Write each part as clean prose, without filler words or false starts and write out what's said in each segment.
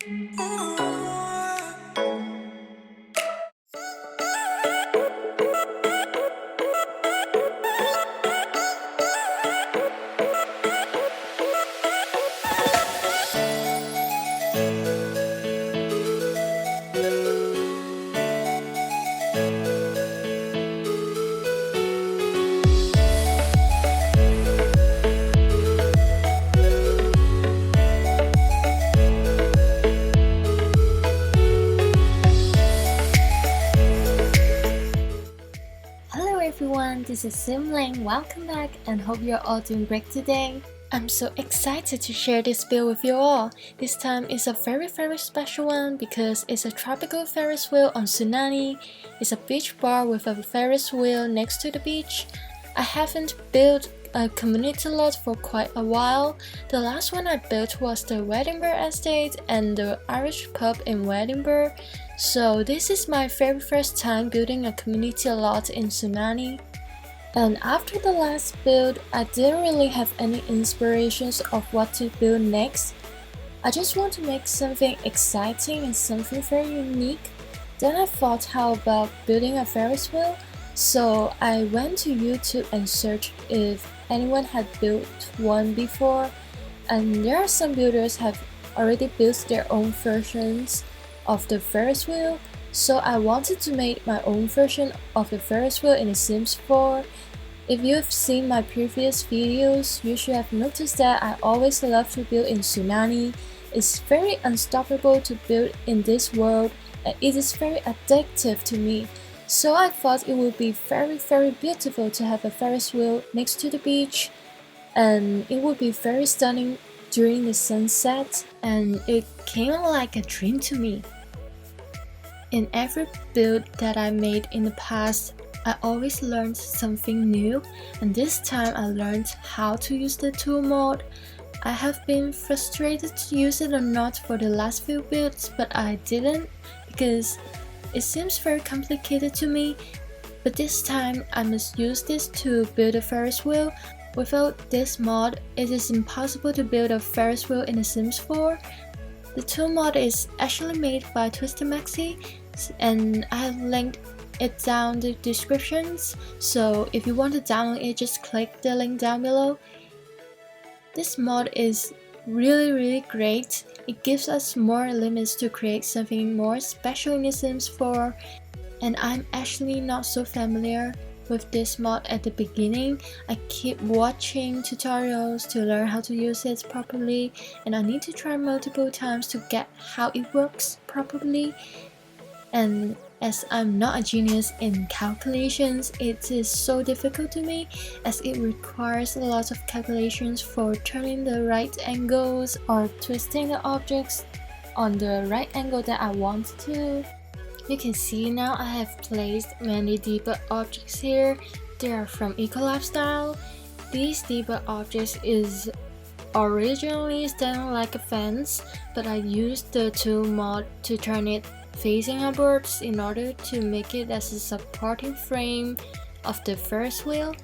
Hello everyone, this is Simling. Welcome back and hope you're all doing great today. I'm so excited to share this build with you all. This time is a very special one because it's a tropical Ferris wheel on Sulnani. It's a beach bar with a Ferris wheel next to the beach. I haven't built a community lot for quite a while. The last one I built was the Edinburgh estate and the Irish pub in Edinburgh. So this is my very first time building a community lot in Sulnani. And after the last build, I didn't really have any inspirations of what to build next. I just want to make something exciting and something very unique. Then I thought, how about building a Ferris wheel? So I went to YouTube and searched if anyone had built one before, and there are some builders have already built their own versions of the Ferris wheel. So I wanted to make my own version of the Ferris wheel in The Sims 4. If you have seen my previous videos, you should have noticed that I always love to build in Sulnani. It's very unstoppable to build in this world and it is very addictive to me. So I thought it would be very beautiful to have a Ferris wheel next to the beach, and it would be very stunning during the sunset, and it came like a dream to me. In every build that I made in the past, I always learned something new, and this time I learned how to use the T.O.O.L mod. I have been frustrated to use it or not for the last few builds, but I didn't because it seems very complicated to me. But this time I must use this to build a Ferris wheel. Without this mod, it is impossible to build a Ferris wheel in The Sims 4. The T.O.O.L mod is actually made by Twisted Maxi, and I have linked it down in the descriptions, so if you want to download it, just click the link down below. This mod is really great. It gives us more limits to create something more special in The Sims 4, and I'm actually not so familiar with this mod at the beginning. I keep watching tutorials to learn how to use it properly, and I need to try multiple times to get how it works properly. And as I'm not a genius in calculations, it is so difficult to me as it requires a lot of calculations for turning the right angles or twisting the objects on the right angle that I want to. You can see now I have placed many debug objects here. They are from Eco Lifestyle. These debug objects is originally standing like a fence, but I used the T.O.O.L mod to turn it facing upwards in order to make it as a supporting frame of the Ferris wheel.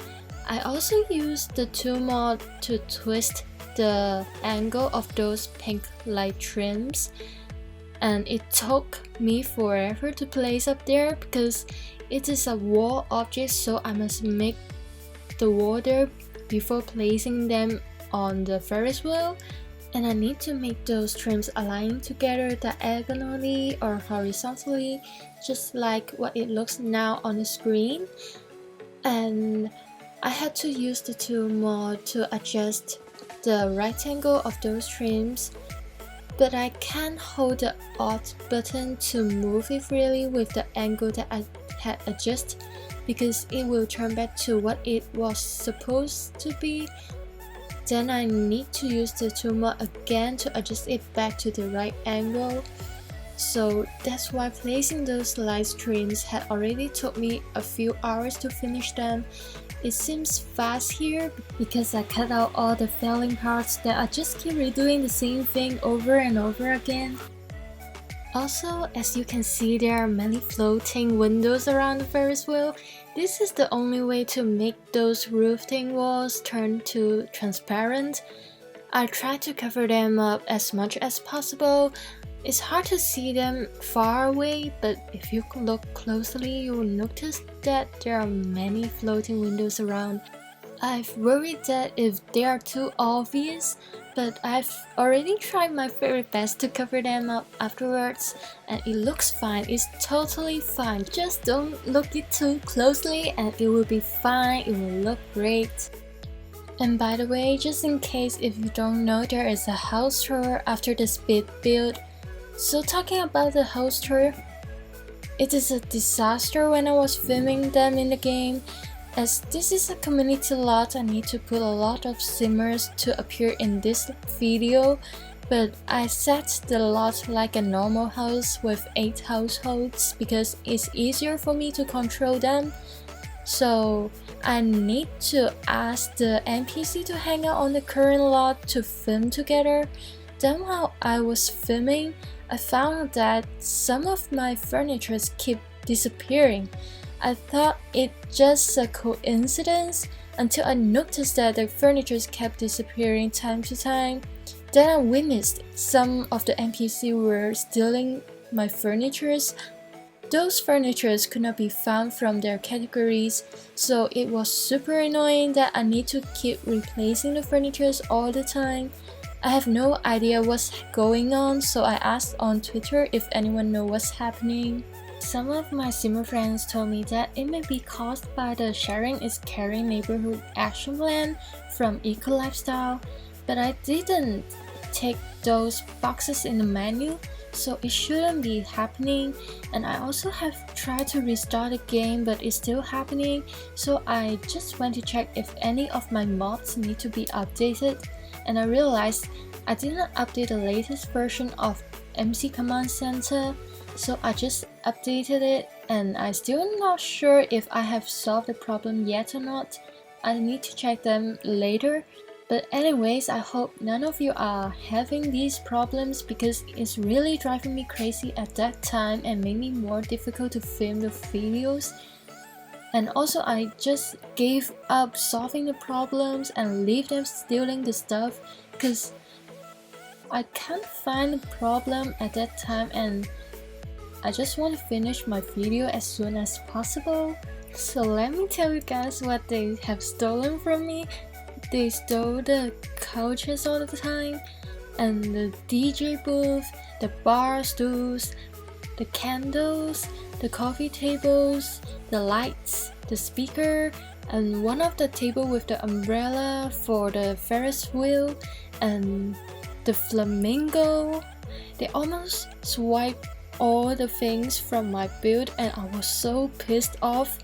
I also used the T.O.O.L mod to twist the angle of those pink light trims, and it took me forever to place up there because it is a wall object, so I must make the wall there before placing them on the Ferris wheel. And I need to make those trims align together diagonally or horizontally, just like what it looks now on the screen. And I had to use the T.O.O.L mod to adjust the right angle of those trims, but I can't hold the Alt button to move it freely with the angle that I had adjusted because it will turn back to what it was supposed to be. Then I need to use the T.O.O.L mod again to adjust it back to the right angle. So that's why placing those light trims had already took me a few hours to finish them. It seems fast here because I cut out all the failing parts that I just keep redoing the same thing over and over again. Also, as you can see, there are many floating windows around the Ferris wheel. This is the only way to make those roofing walls turn to transparent. I tried to cover them up as much as possible, It's hard to see them far away, but if you look closely, you will notice that there are many floating windows around. I've worried that if they are too obvious, but I've already tried my very best to cover them up afterwards, and it looks fine. It's totally fine. Just don't look it too closely and it will be fine. It will look great. And by the way, just in case if you don't know, there is a house tour after the speed build. So talking about the house tour, it is a disaster when I was filming them in the game. As this is a community lot, I need to put a lot of simmers to appear in this video, but I set the lot like a normal house with 8 households because it's easier for me to control them. So I need to ask the NPC to hang out on the current lot to film together. Then while I was filming, I found that some of my furniture keep disappearing. I thought it just a coincidence until I noticed that the furniture kept disappearing time to time. Then I witnessed some of the NPC were stealing my furnitures. Those furnitures could not be found from their categories, so it was super annoying that I need to keep replacing the furnitures all the time. I have no idea what's going on, so I asked on Twitter if anyone knows what's happening. Some of my simmer friends told me that it may be caused by the Sharing is Caring neighborhood action plan from Eco Lifestyle, but I didn't take those boxes in the menu, so it shouldn't be happening. And I also have tried to restart the game, but it's still happening, so I just went to check if any of my mods need to be updated, and I realized I didn't update the latest version of MC Command Center. So I just updated it, and I'm still not sure if I have solved the problem yet or not. I need to check them later. But anyways, I hope none of you are having these problems because it's really driving me crazy at that time and made me more difficult to film the videos. And also I just gave up solving the problems and leave them stealing the stuff because I can't find the problem at that time, and I just want to finish my video as soon as possible. So let me tell you guys what they have stolen from me. They stole the couches all the time, and the DJ booth, the bar stools, the candles, the coffee tables, the lights, the speaker, and one of the table with the umbrella for the Ferris wheel, and the flamingo. They almost swiped all the things from my build, and I was so pissed off.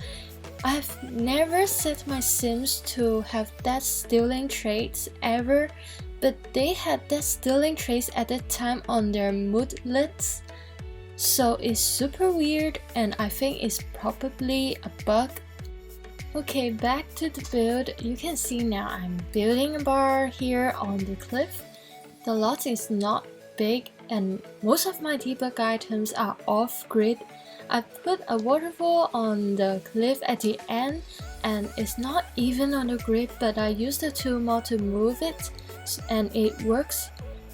I've never set my Sims to have that stealing traits ever, but they had that stealing traits at that time on their moodlets. So it's super weird, and I think it's probably a bug. Okay, back to the build. You can see now I'm building a bar here on the cliff. The lot is not big, and most of my debug items are off-grid. I put a waterfall on the cliff at the end, and it's not even on the grid, but I used the T.O.O.L to move it, and it works.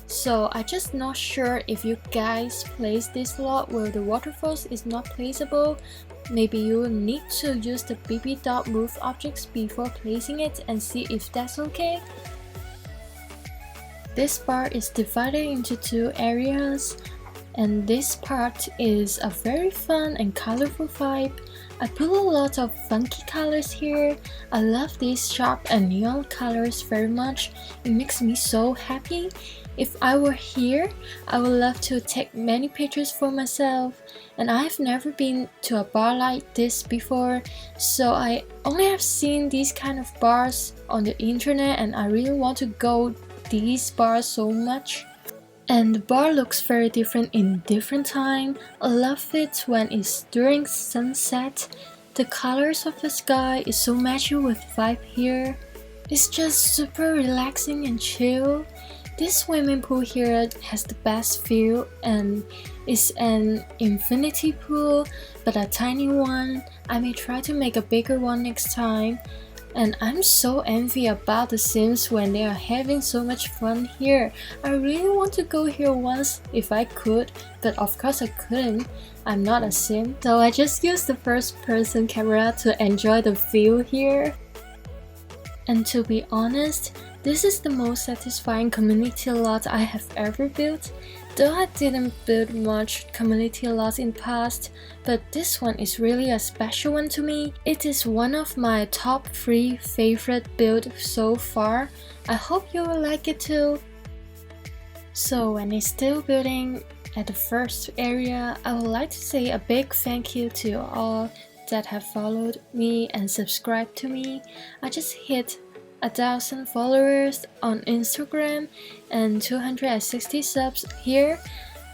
So I'm just not sure if you guys place this lot where the waterfalls is not placeable. Maybe you will need to use the bb.moveobjects before placing it and see if that's okay. This bar is divided into 2 areas, and this part is a very fun and colorful vibe. I put a lot of funky colors here. I love these sharp and neon colors very much. It makes me so happy. If I were here, I would love to take many pictures for myself, and I've never been to a bar like this before, so I only have seen these kind of bars on the internet, and I really want to go these bars so much. And the bar looks very different in different time. I love it when it's during sunset. The colors of the sky is so matching with vibe here. It's just super relaxing and chill. This swimming pool here has the best view, and it's an infinity pool, but a tiny one. I may try to make a bigger one next time. And I'm so envy about the Sims when they are having so much fun here. I really want to go here once if I could, but of course I couldn't. I'm not a Sim, so I just used the first person camera to enjoy the view here. And to be honest, this is the most satisfying community lot I have ever built. Though I didn't build much community lots in the past, but this one is really a special one to me. It is one of my top 3 favorite builds so far. I hope you will like it too. So when it's still building at the first area, I would like to say a big thank you to all that have followed me and subscribed to me. I just hit 1,000 followers on Instagram and 260 subs here.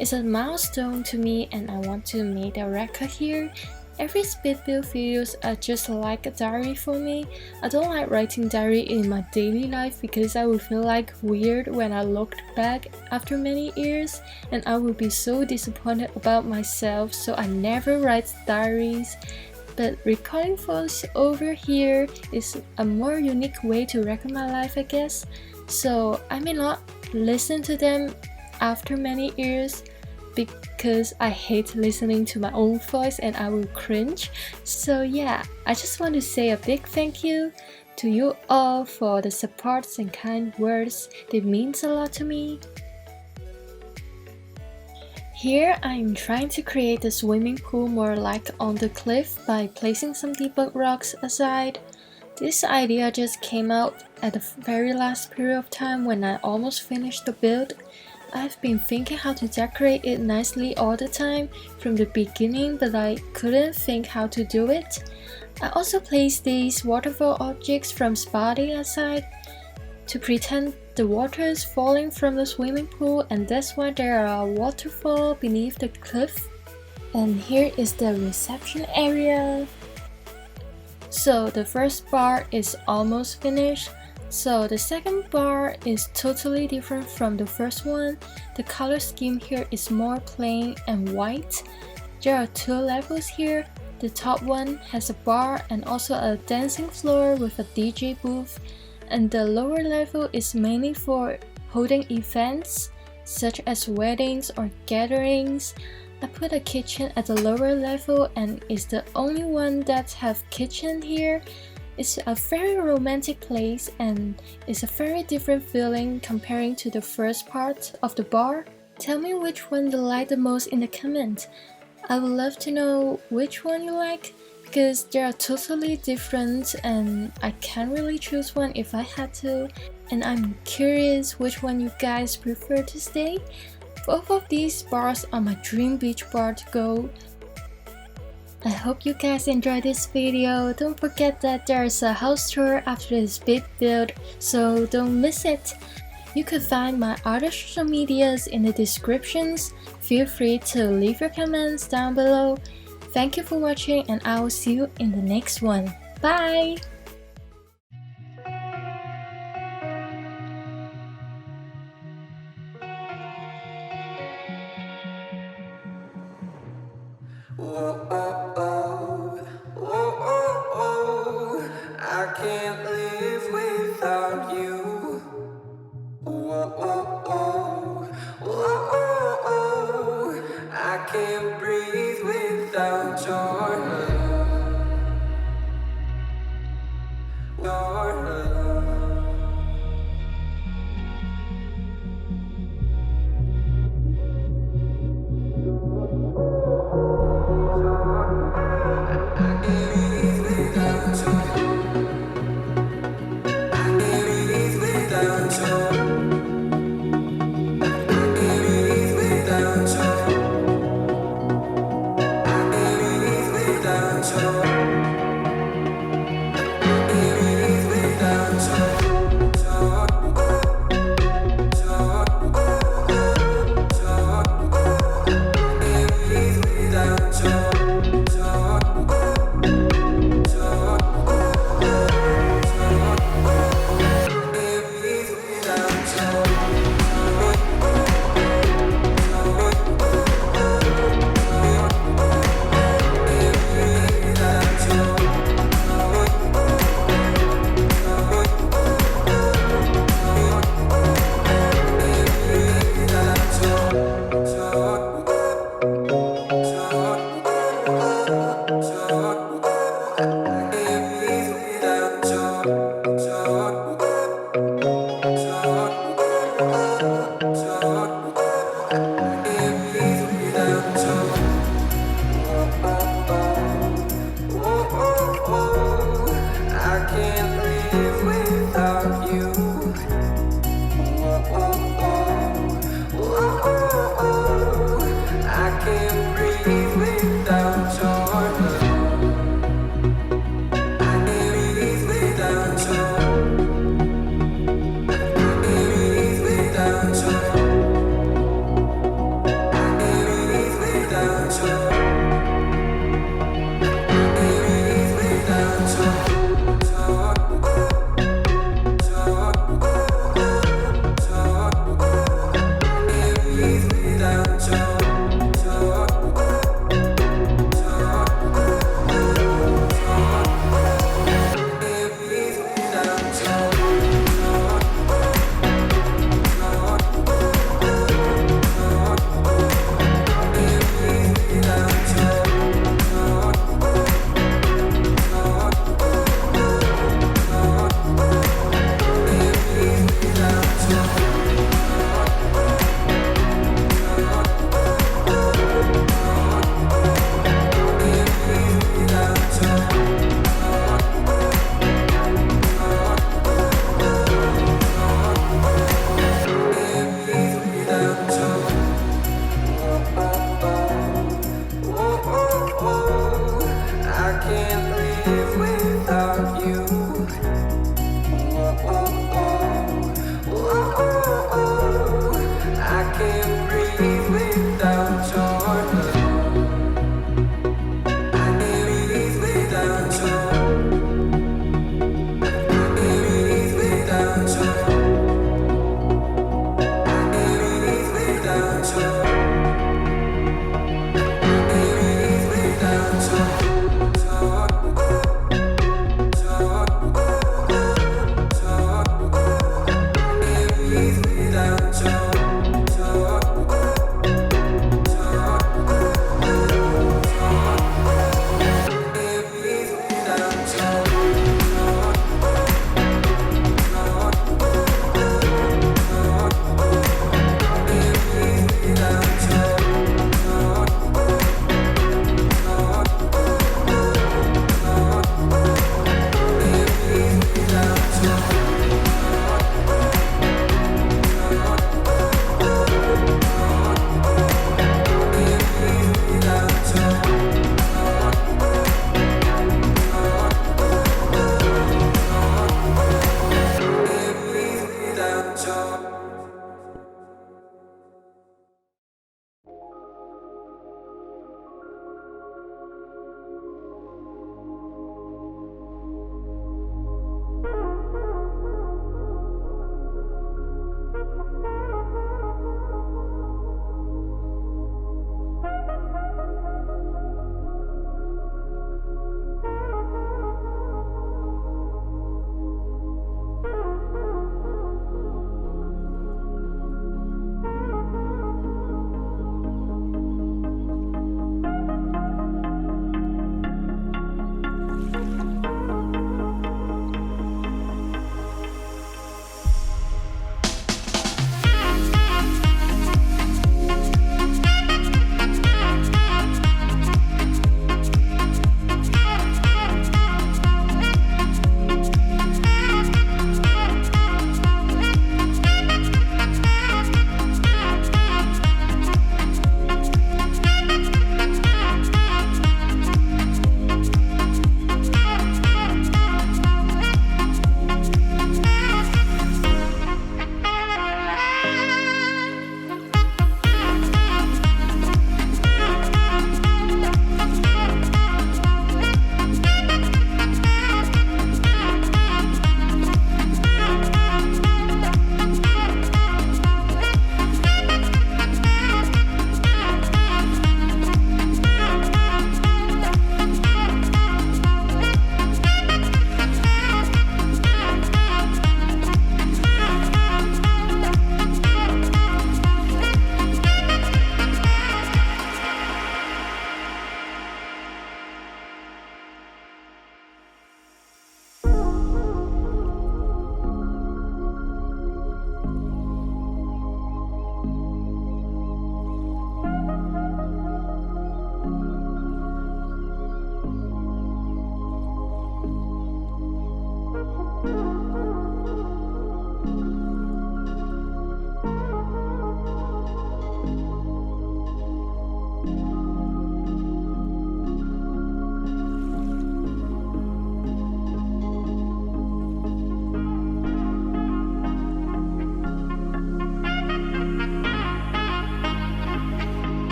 It's a milestone to me and I want to make a record here. Every speed build videos are just like a diary for me. I don't like writing diary in my daily life because I would feel like weird when I looked back after many years and I would be so disappointed about myself, so I never write diaries. But recording voice over here is a more unique way to record my life, I guess. So I may not listen to them after many years because I hate listening to my own voice and I will cringe. So yeah, I just want to say a big thank you to you all for the supports and kind words. It means a lot to me. Here I am trying to create the swimming pool more like on the cliff by placing some debug rocks aside. This idea just came out at the very last period of time when I almost finished the build. I've been thinking how to decorate it nicely all the time from the beginning, but I couldn't think how to do it. I also placed these waterfall objects from Spotty aside to pretend the water is falling from the swimming pool, and that's why there are waterfall beneath the cliff. And here is the reception area. So the first bar is almost finished. So the second bar is totally different from the first one. The color scheme here is more plain and white. There are 2 levels here. The top one has a bar and also a dancing floor with a DJ booth. And the lower level is mainly for holding events such as weddings or gatherings. I put a kitchen at the lower level and is the only one that have kitchen here. It's a very romantic place and it's a very different feeling comparing to the first part of the bar. Tell me which one you like the most in the comment. I would love to know which one you like, because they are totally different and I can't really choose one if I had to, and I'm curious which one you guys prefer to stay. Both of these bars are my dream beach bar to go. I hope you guys enjoyed this video. Don't forget that there's a house tour after this big build, so don't miss it. You could find my other social medias in the descriptions. Feel free to leave your comments down below. Thank you for watching and I will see you in the next one. Bye! I can't